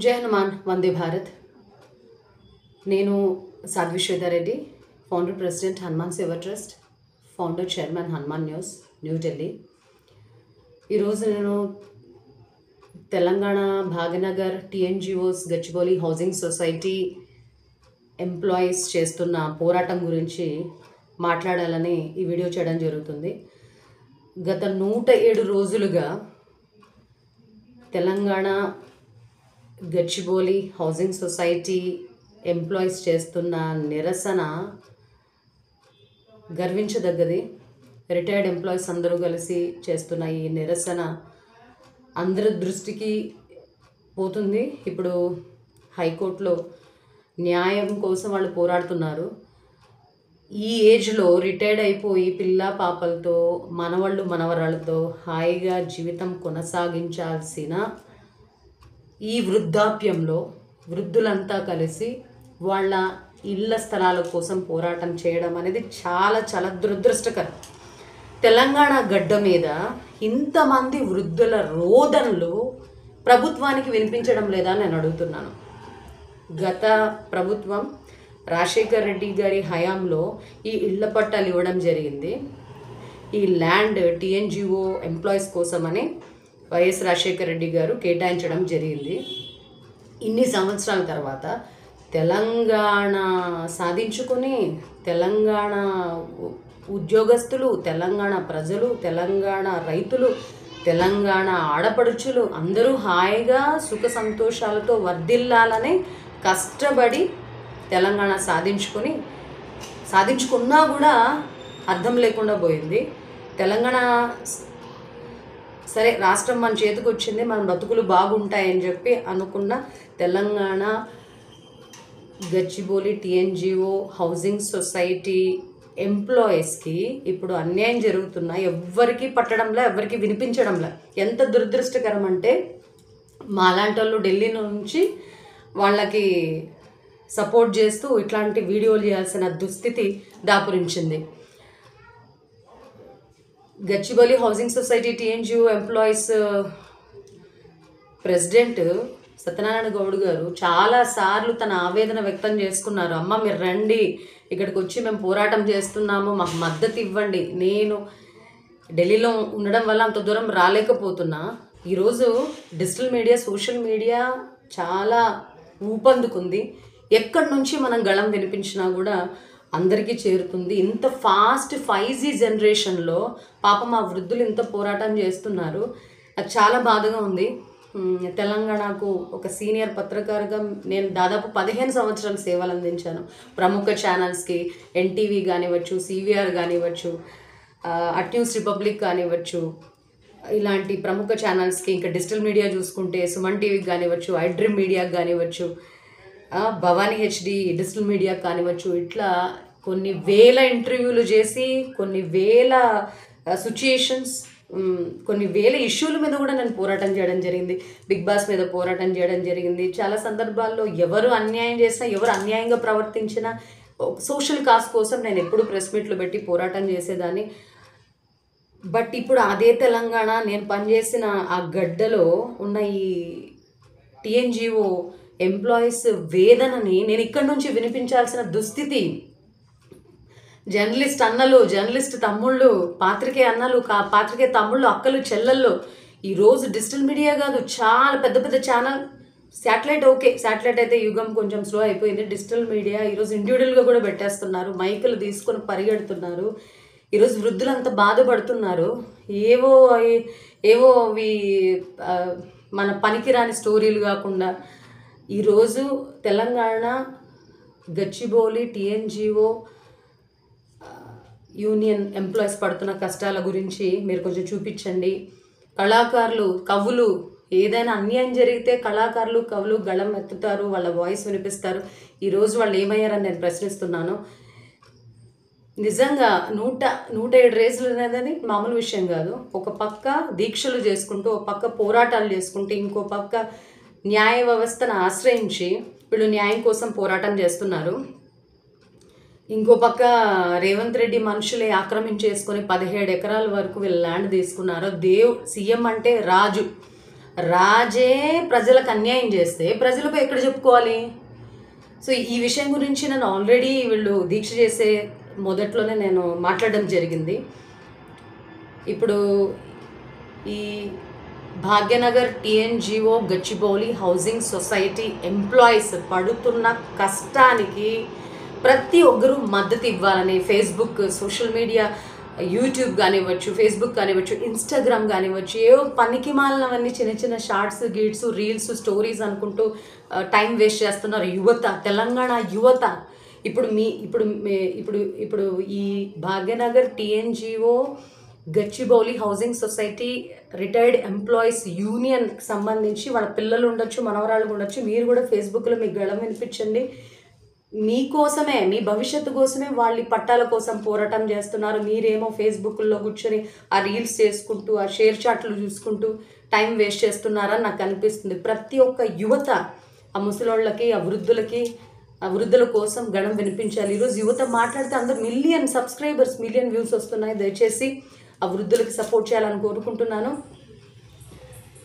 జై హనుమాన్ వందే భారత్. నేను సాధ్వి Swetha Reddy, founder president Hanuman సేవా trust, founder chairman Hanuman news, New Delhi. ఈరోజు నేను Telangana Bhagyanagar TNGOs Gachibowli housing society employees చేస్తున్న పోరాటం గురించి మాట్లాడాలని ఈ వీడియో చేయడం జరుగుతుంది. గత 107 రోజులుగా Telangana Gachibowli housing society employees చేస్తున్న నిరసన గర్వించదగ్గది. రిటైర్డ్ ఎంప్లాయీస్ అందరూ కలిసి చేస్తున్న ఈ నిరసన అందరి దృష్టికి పోతుంది. ఇప్పుడు హైకోర్టులో న్యాయం కోసం వాళ్ళు పోరాడుతున్నారు. ఈ ఏజ్లో రిటైర్డ్ అయిపోయి పిల్ల పాపలతో మనవళ్ళు మనవరాళ్ళతో హాయిగా జీవితం కొనసాగించాల్సిన ఈ వృద్ధాప్యంలో వృద్ధులంతా కలిసి వాళ్ళ ఇళ్ల స్థలాల కోసం పోరాటం చేయడం అనేది చాలా చాలా దురదృష్టకరం. తెలంగాణ గడ్డ మీద ఇంతమంది వృద్ధుల రోదనలు ప్రభుత్వానికి వినిపించడం లేదా అని నేను అడుగుతున్నాను. గత ప్రభుత్వం రాజశేఖర్ రెడ్డి గారి హయాంలో ఈ ఇళ్ల పట్టాలు ఇవ్వడం జరిగింది. ఈ ల్యాండ్ టీఎన్జిఓ ఎంప్లాయీస్ కోసమని వైఎస్ రాజశేఖర్ రెడ్డి గారు కేటాయించడం జరిగింది. ఇన్ని సంవత్సరాల తర్వాత తెలంగాణ సాధించుకొని తెలంగాణ ఉద్యోగస్తులు, తెలంగాణ ప్రజలు, తెలంగాణ రైతులు, తెలంగాణ ఆడపడుచులు అందరూ హాయిగా సుఖ సంతోషాలతో వర్ధిల్లాలని కష్టపడి తెలంగాణ సాధించుకున్నా కూడా అర్థం లేకుండా పోయింది. తెలంగాణ సరే రాష్ట్రం మన చేతికి వచ్చింది, మన బతుకులు బాగుంటాయని చెప్పి అనుకున్న Telangana Gachibowli TNGO housing society ఎంప్లాయీస్కి ఇప్పుడు అన్యాయం జరుగుతున్నా ఎవ్వరికి పట్టడంలా, ఎవరికి వినిపించడంలా. ఎంత దురదృష్టకరం అంటే మాలాంటి వాళ్ళు ఢిల్లీ నుంచి వాళ్ళకి సపోర్ట్ చేస్తూ ఇట్లాంటి వీడియోలు చేయాల్సిన దుస్థితి దాపురించింది. Gachibowli housing society TNGO employees president Satyanarayana Goud గారు చాలాసార్లు తన ఆవేదన వ్యక్తం చేసుకున్నారు. అమ్మ మీరు రండి, ఇక్కడికి వచ్చి మేము పోరాటం చేస్తున్నాము, మాకు మద్దతు ఇవ్వండి. నేను ఢిల్లీలో ఉండడం వల్ల అంత దూరం రాలేకపోతున్నా. ఈరోజు డిజిటల్ మీడియా, సోషల్ మీడియా చాలా ఊపందుకుంది. ఎక్కడి నుంచి మనం గళం వినిపించినా కూడా అందరికీ చేరుతుంది. ఇంత ఫాస్ట్ 5G జనరేషన్లో పాపం మా వృద్ధులు ఇంత పోరాటం చేస్తున్నారు. నాకు చాలా బాధగా ఉంది. తెలంగాణకు ఒక సీనియర్ పత్రికారుగా నేను దాదాపు 15 సంవత్సరాలు సేవలు అందించాను. ప్రముఖ ఛానల్స్కి ఎన్టీవీ కానివ్వచ్చు, సివిఆర్ కానివ్వచ్చు, అట్ న్యూస్ రిపబ్లిక్ కానివ్వచ్చు, ఇలాంటి ప్రముఖ ఛానల్స్కి, ఇంకా డిజిటల్ మీడియా చూసుకుంటే సుమన్ టీవీకి కానివ్వచ్చు, ఐడ్రీమ్ మీడియాకి కానివ్వచ్చు, భవానీ హెచ్డి డిజిటల్ మీడియాకి కానివ్వచ్చు, ఇట్లా కొన్ని వేల ఇంటర్వ్యూలు చేసి కొన్ని వేల సిచ్యుయేషన్స్, కొన్ని వేల ఇష్యూల మీద కూడా నేను పోరాటం చేయడం జరిగింది. బిగ్ బాస్ మీద పోరాటం చేయడం జరిగింది. చాలా సందర్భాల్లో ఎవరు అన్యాయం చేసినా, ఎవరు అన్యాయంగా ప్రవర్తించినా సోషల్ కాజ్ కోసం నేను ఎప్పుడు ప్రెస్ మీట్లు పెట్టి పోరాటం చేసేదాన్ని. బట్ ఇప్పుడు అదే తెలంగాణ, నేను పనిచేసిన ఆ గడ్డలో ఉన్న ఈ టీఎన్జిఓ ఎంప్లాయీస్ వేదనని నేను ఇక్కడి నుంచి వినిపించాల్సిన దుస్థితి. జర్నలిస్ట్ అన్నలు, జర్నలిస్ట్ తమ్ముళ్ళు, పాత్రికేయ అన్నలు, పాత్రికేయ తమ్ముళ్ళు, అక్కలు, చెల్లెళ్ళు ఈరోజు డిజిటల్ మీడియా కాదు, చాలా పెద్ద పెద్ద ఛానల్, శాటిలైట్ ఓకే, శాటిలైట్ అయితే యుగం కొంచెం స్లో అయిపోయింది. డిజిటల్ మీడియా ఈరోజు ఇండివిజువల్గా కూడా పెట్టేస్తున్నారు, మైకులు తీసుకొని పరిగెడుతున్నారు. ఈరోజు వృద్ధులు అంత బాధపడుతున్నారు. ఏవో అవి మన పనికిరాని స్టోరీలు కాకుండా ఈరోజు Telangana Gachibowli TNGO union employees పడుతున్న కష్టాల గురించి మీరు కొంచెం చూపించండి. కళాకారులు, కవులు, ఏదైనా అన్యాయం జరిగితే కళాకారులు, కవులు గళం ఎత్తుతారు, వాళ్ళ వాయిస్ వినిపిస్తారు. ఈరోజు వాళ్ళు ఏమయ్యారని నేను ప్రశ్నిస్తున్నాను. నిజంగా 107 రోజులు అనేది మామూలు విషయం కాదు. ఒక పక్క దీక్షలు చేసుకుంటూ, ఒక పక్క పోరాటాలు చేసుకుంటూ, ఇంకో పక్క న్యాయ వ్యవస్థను ఆశ్రయించి వీళ్ళు న్యాయం కోసం పోరాటం చేస్తున్నారు. ఇంకో పక్క రేవంత్ రెడ్డి మనుషులే ఆక్రమించేసుకొని 17 ఎకరాల వరకు వీళ్ళు ల్యాండ్ తీసుకున్నారు. సీఎం అంటే రాజు, రాజే ప్రజలకు అన్యాయం చేస్తే ప్రజలపై ఎక్కడ చెప్పుకోవాలి? సో ఈ విషయం గురించి నేను ఆల్రెడీ వీళ్ళు దీక్ష చేసే మొదట్లోనే నేను మాట్లాడడం జరిగింది. ఇప్పుడు ఈ Bhagyanagar TNGO Gachibowli housing society employees పడుతున్న కష్టానికి ప్రతి ఒక్కరూ మద్దతు ఇవ్వాలని ఫేస్బుక్, సోషల్ మీడియా, యూట్యూబ్ కానివ్వచ్చు, ఫేస్బుక్ కానివ్వచ్చు, ఇన్స్టాగ్రామ్ కానివ్వచ్చు, ఏవో పనికి మాలినవన్నీ చిన్న చిన్న షార్ట్స్, గిట్స్, రీల్స్, స్టోరీస్ అనుకుంటూ టైం వేస్ట్ చేస్తున్నారు యువత, తెలంగాణ యువత. ఇప్పుడు ఈ Bhagyanagar TNGO Gachibowli housing society retired employees యూనియన్కి సంబంధించి వాళ్ళ పిల్లలు ఉండొచ్చు, మనవరాళ్ళు ఉండొచ్చు, మీరు కూడా ఫేస్బుక్లో మీ గళం వినిపించండి. మీకోసమే, మీ భవిష్యత్తు కోసమే వాళ్ళు పట్టాల కోసం పోరాటం చేస్తున్నారు. మీరేమో ఫేస్బుక్లో కూర్చొని ఆ రీల్స్ చేసుకుంటూ, ఆ షేర్ చాట్లు చూసుకుంటూ టైం వేస్ట్ చేస్తున్నారని నాకు అనిపిస్తుంది. ప్రతి ఒక్క యువత ఆ ముసలోళ్ళకి, ఆ వృద్ధుల కోసం గళం వినిపించాలి. ఈరోజు యువత మాట్లాడితే అందరు మిలియన్ సబ్స్క్రైబర్స్, మిలియన్ వ్యూస్ వస్తున్నాయి. దయచేసి ఆ వృద్ధులకి సపోర్ట్ చేయాలని కోరుకుంటున్నాను.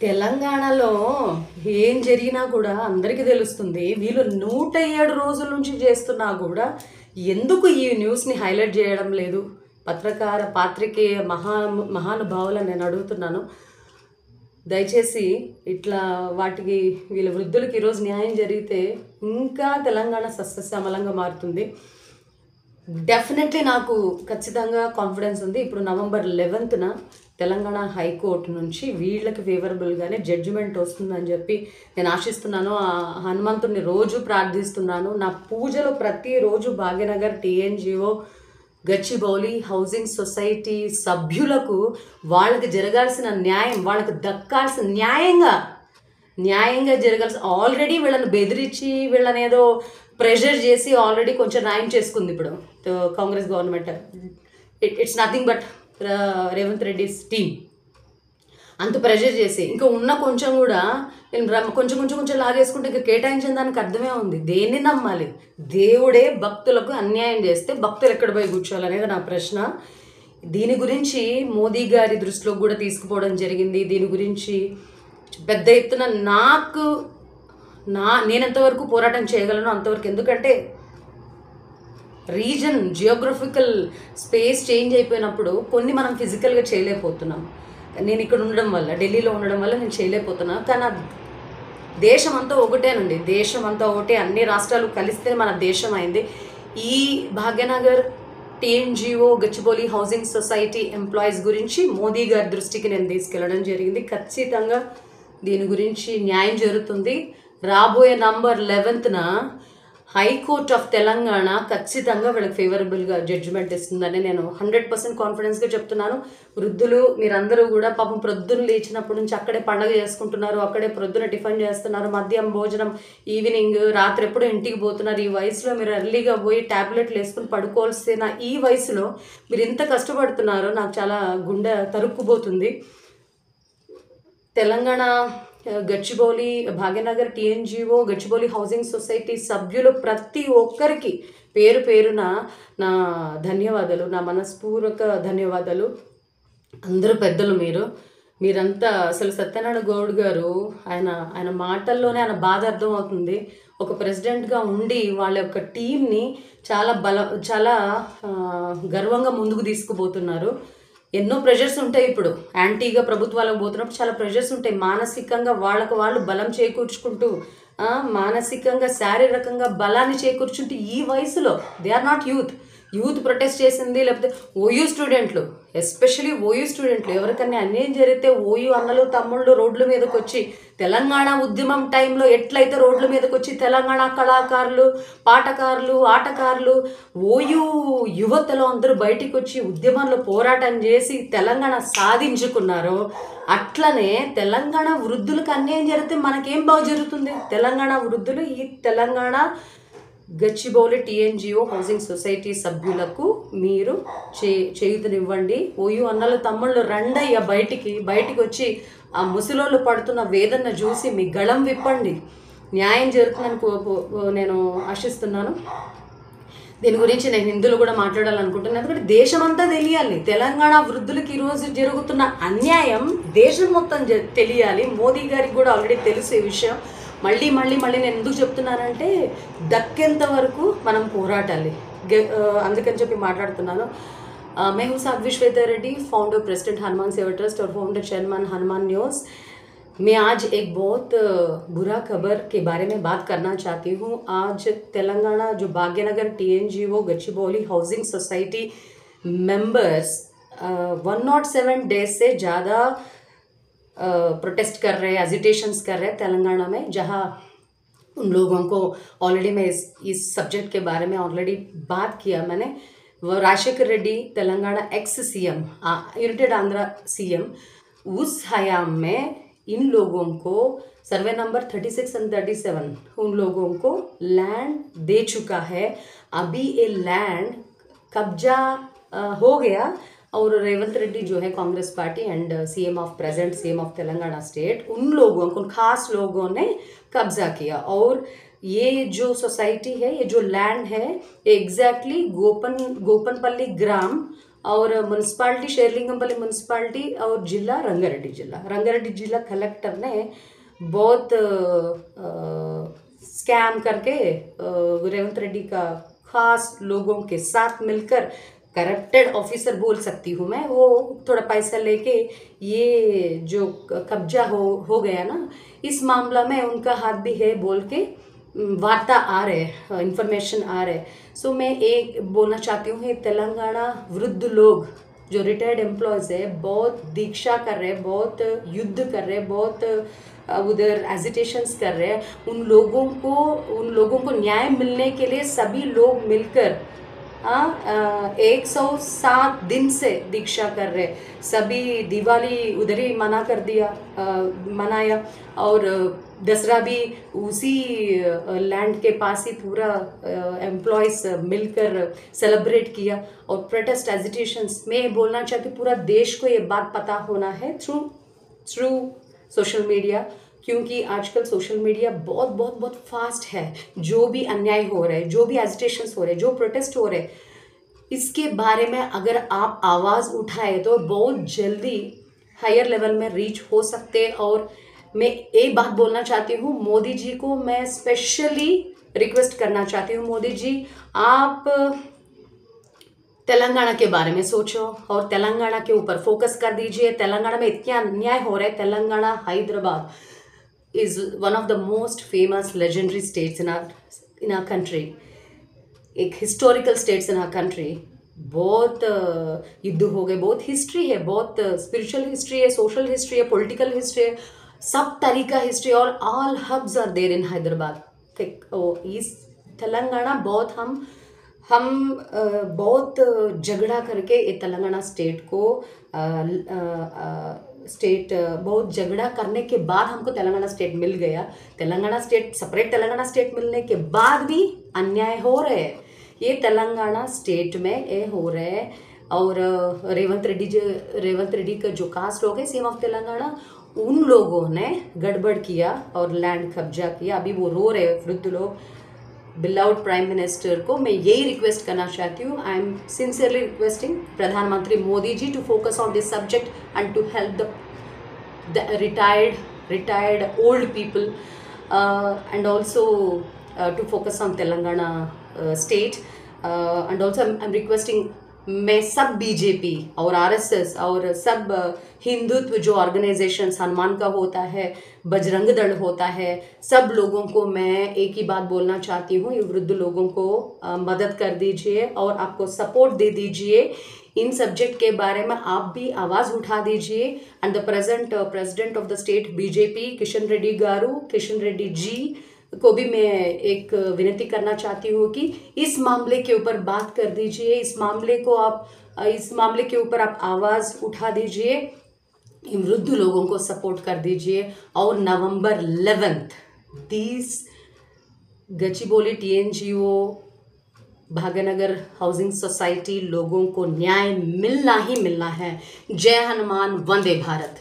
తెలంగాణలో ఏం జరిగినా కూడా అందరికీ తెలుస్తుంది. వీళ్ళు 107 రోజుల నుంచి చేస్తున్నా కూడా ఎందుకు ఈ న్యూస్ని హైలైట్ చేయడం లేదు? పాత్రికేయ మహానుభావులను నేను అడుగుతున్నాను. దయచేసి ఇట్లా వాటికి వీళ్ళ వృద్ధులకి ఈరోజు న్యాయం జరిగితే ఇంకా తెలంగాణ సస్యశ్యామలంగా మారుతుంది. డెఫినెట్లీ నాకు ఖచ్చితంగా కాన్ఫిడెన్స్ ఉంది. ఇప్పుడు November 11న తెలంగాణ హైకోర్టు నుంచి వీళ్ళకి ఫేవరబుల్గానే జడ్జిమెంట్ వస్తుందని చెప్పి నేను ఆశిస్తున్నాను. ఆ హనుమంతుడిని రోజు ప్రార్థిస్తున్నాను. నా పూజలో ప్రతిరోజు Bhagyanagar TNGO Gachibowli housing society సభ్యులకు వాళ్ళకి జరగాల్సిన న్యాయం, వాళ్ళకి దక్కాల్సిన న్యాయంగా జరగాల్సిన, ఆల్రెడీ వీళ్ళని బెదిరించి వీళ్ళని ఏదో ప్రెషర్ చేసి ఆల్రెడీ కొంచెం న్యాయం చేసుకుంది ఇప్పుడు Congress government. It's nothing but Revanth Reddy's team. అంత ప్రెషర్ చేసి ఇంకా ఉన్న కొంచెం కూడా నేను కొంచెం లాగేసుకుంటే ఇంకా కేటాయించిన దానికి అర్థమే ఉంది. దేన్ని నమ్మాలి? దేవుడే భక్తులకు అన్యాయం చేస్తే భక్తులు ఎక్కడ పోయి కూర్చోవాలనేది నా ప్రశ్న. దీని గురించి మోదీ గారి దృష్టిలో కూడా తీసుకుపోవడం జరిగింది. దీని గురించి పెద్ద ఎత్తున నేను ఎంతవరకు పోరాటం చేయగలను అంతవరకు. ఎందుకంటే రీజన్, జియోగ్రఫికల్ స్పేస్ చేంజ్ అయిపోయినప్పుడు కొన్ని మనం ఫిజికల్గా చేయలేకపోతున్నాం. నేను ఇక్కడ ఉండడం వల్ల, ఢిల్లీలో ఉండడం వల్ల నేను చేయలేకపోతున్నాను. కానీ దేశం అంతా ఒకటేనండి, దేశం అంతా ఒకటే, అన్ని రాష్ట్రాలు కలిస్తే మన దేశం అయింది. ఈ Bhagyanagar TNGO Gachibowli housing society employees గురించి మోదీ గారి దృష్టికి నేను తీసుకెళ్ళడం జరిగింది. ఖచ్చితంగా దీని గురించి న్యాయం జరుగుతుంది. రాబోయే November 11న హైకోర్ట్ ఆఫ్ తెలంగాణ ఖచ్చితంగా వీళ్ళకి ఫేవరబుల్గా జడ్జిమెంట్ ఇస్తుందని నేను 100% కాన్ఫిడెన్స్గా చెప్తున్నాను. వృద్ధులు మీరందరూ కూడా పాపం ప్రొద్దున లేచినప్పటి నుంచి అక్కడే పండగ చేసుకుంటున్నారు, అక్కడే ప్రొద్దున టిఫిన్ చేస్తున్నారు, మధ్యాహ్నం భోజనం, ఈవినింగ్, రాత్రి ఎప్పుడో ఇంటికి పోతున్నారు. ఈ వయసులో మీరు ఎర్లీగా పోయి ట్యాబ్లెట్లు వేసుకుని పడుకోవాల్సిన ఈ వయసులో మీరు ఇంత కష్టపడుతున్నారు. నాకు చాలా గుండె తరుక్కుపోతుంది. Telangana Gachibowli Bhagyanagar TNGO Gachibowli housing society సభ్యులు ప్రతి ఒక్కరికి పేరు పేరున నా ధన్యవాదాలు, నా మనస్పూర్వక ధన్యవాదాలు. అందరూ పెద్దలు మీరంతా. అసలు సత్యనారాయణ గౌడ్ గారు ఆయన మాటల్లోనే ఆయన బాధ అర్థమవుతుంది. ఒక ప్రెసిడెంట్గా ఉండి వాళ్ళ యొక్క టీంని చాలా గర్వంగా ముందుకు తీసుకుపోతున్నారు. ఎన్నో ప్రెషర్స్ ఉంటాయి. ఇప్పుడు యాంటీగా ప్రభుత్వాలకు పోతున్నప్పుడు చాలా ప్రెషర్స్ ఉంటాయి. మానసికంగా వాళ్ళు బలం చేకూర్చుకుంటూ, మానసికంగా శారీరకంగా బలాన్ని చేకూర్చుంటూ ఈ వయసులో they are not youth protest చేసింది. లేకపోతే ఓయూ స్టూడెంట్లు, ఎస్పెషలీ ఓయూ స్టూడెంట్లు, ఎవరికన్నా అన్యాయం జరిగితే ఓయూ అన్నలు తమ్ముళ్ళు రోడ్ల మీదకి వచ్చి తెలంగాణ ఉద్యమం టైంలో ఎట్లయితే రోడ్ల మీదకి వచ్చి తెలంగాణ కళాకారులు, పాటకారులు, ఆటకారులు, ఓయూ యువతలో అందరూ బయటికి వచ్చి ఉద్యమంలో పోరాటం చేసి తెలంగాణ సాధించుకున్నారో అట్లనే తెలంగాణ వృద్ధులకు అన్యాయం జరిగితే మనకేం బాగు జరుగుతుంది? తెలంగాణ వృద్ధులు ఈ Telangana Gachibowli TNGO housing society సభ్యులకు మీరు చేయుతనివ్వండి. ఓయూ అన్నలు తమ్ముళ్ళు రండయ్య బయటికి వచ్చి ఆ ముసలోళ్ళు పడుతున్న వేదన చూసి మీ గళం విప్పండి. న్యాయం జరుగుతుందని నేను ఆశిస్తున్నాను. దీని గురించి నేను హిందీలో కూడా మాట్లాడాలనుకుంటున్నాను. ఎందుకంటే దేశమంతా తెలియాలి. తెలంగాణ వృద్ధులకి ఈరోజు జరుగుతున్న అన్యాయం దేశం మొత్తం తెలియాలి. మోదీ గారికి కూడా ఆల్రెడీ తెలుసు ఈ విషయం. మళ్ళీ నేను ఎందుకు చెప్తున్నానంటే దక్కేంత వరకు మనం పోరాటాలి. అందుకని చెప్పి మాట్లాడుతున్నాను. मैं हूँ साध्वी श्वेता रेड्डी, फाउंडर प्रेसिडेंट हनुमान सेवा ट्रस्ट और फाउंडर चेयरमैन हनुमान न्यूज़। मैं आज एक बहुत बुरा खबर के बारे में बात करना चाहती हूँ। आज तेलंगाना जो Bhagyanagar TNGO Gachibowli housing society members 107 days से ज़्यादा प्रोटेस्ट कर रहे हैं, एजिटेशंस कर रहे हैं तेलंगाना में, जहाँ उन लोगों को ऑलरेडी मैं इस सब्जेक्ट के बारे में ऑलरेडी बात किया मैंने। वो Rajasekhar Reddy Telangana ex CM, united Andhra CM, उस हयाम में इन लोगों को सर्वे नंबर 36 और 37 उन लोगों को लैंड दे चुका है। अभी ये लैंड कब्जा हो गया और रेवंत रेड्डी जो है Congress party and present CM of Telangana state, उन लोगों को खास लोगों ने कब्जा किया। और ये जो सोसाइटी है, ये जो लैंड है, एग्जैक्टली गोपनपल्ली ग्राम और म्यूनसिपालिटी शेरलिंगमपल्ली म्यूनसिपालिटी और जिला रंगारेड्डी जिला कलेक्टर ने बहुत स्कैम करके रेवंत रेड्डी का खास लोगों के साथ मिलकर, करप्टेड ऑफिसर बोल सकती हूँ मैं, वो थोड़ा पैसा लेके ये जो कब्जा हो गया ना, इस मामला में उनका हाथ भी है बोल के वार्ता आ रहे, इंफॉर्मेशन आ रहे। सो मैं एक बोलना चाहती हूँ, तेलंगाना वृद्ध लोग जो रिटायर्ड एम्प्लॉयज़ है बहुत दीक्षा कर रहे हैं, बहुत युद्ध कर रहे हैं, बहुत उधर एजिटेशंस कर रहे हैं। उन लोगों को न्याय मिलने के लिए सभी लोग मिलकर 107 दिन से दीक्षा कर रहे। सभी दिवाली उधर ही मनाया और दसरा भी उसी लैंड के पास ही पूरा एम्प्लॉयज़ मिलकर सेलिब्रेट किया। और प्रोटेस्ट एजिटेशंस में बोलना चाहती, पूरा देश को ये बात पता होना है थ्रू सोशल मीडिया, क्योंकि आजकल सोशल मीडिया बहुत फास्ट है। जो भी अन्याय हो रहे हैं, जो भी एजिटेशंस हो रहे हैं, जो प्रोटेस्ट हो रहे हैं, इसके बारे में अगर आप आवाज़ उठाए तो बहुत जल्दी हायर लेवल में रीच हो सकते। और मैं एक बात बोलना चाहती हूँ, मोदी जी को मैं स्पेशली रिक्वेस्ट करना चाहती हूँ, मोदी जी आप तेलंगाना के बारे में सोचो और तेलंगाना के ऊपर फोकस कर दीजिए। तेलंगाना में इतना अन्याय हो रहा है। Telangana, Hyderabad is one of the most famous legendary states in our country, एक historical states in our country। बहुत युद्ध हो गए, बहुत हिस्ट्री है, बहुत स्पिरिचुअल हिस्ट्री है, सोशल हिस्ट्री है, पॉलिटिकल हिस्ट्री है, सब तरीका हिस्ट्री, और all hubs are there in Hyderabad. इस तेलंगाना बहुत हम बहुत झगड़ा करके ये तेलंगाना स्टेट को बहुत झगड़ा करने के बाद हमको तेलंगाना स्टेट मिल गया। Telangana state, separate Telangana state मिलने के बाद भी अन्याय हो रहे हैं ये तेलंगाना स्टेट में ये हो रहे हैं। और रेवंत रेड्डी का जो कास्ट लोग है CM ऑफ तेलंगाना, उन लोगों ने गड़बड़ किया और लैंड कब्जा किया। अभी वो रो रहे वृद्ध लोग। बिलाउड प्राइम मिनिस्टर को मैं यही रिक्वेस्ट करना चाहती हूँ, आई एम सिंसियरली रिक्वेस्टिंग प्रधानमंत्री Modi ji to focus on this subject and to help the retired old people and also to focus on Telangana state and also I'm requesting, मैं सब BJP और RSS और सब हिंदुत्व जो ऑर्गेनाइजेशंस, हनुमान का होता है, बजरंग दल होता है, सब लोगों को मैं एक ही बात बोलना चाहती हूँ, ये वृद्ध लोगों को मदद कर दीजिए और आपको सपोर्ट दे दीजिए। इन सब्जेक्ट के बारे में आप भी आवाज़ उठा दीजिए। And the president of the state BJP Kishan Reddy ji को भी मैं एक विनती करना चाहती हूँ कि इस मामले के ऊपर बात कर दीजिए। इस मामले के ऊपर आप आवाज़ उठा दीजिए, इन वृद्ध लोगों को सपोर्ट कर दीजिए। और नवंबर 11 Gachibowli TNGO Bhagyanagar housing society लोगों को न्याय मिलना ही मिलना है। जय हनुमान, वंदे भारत।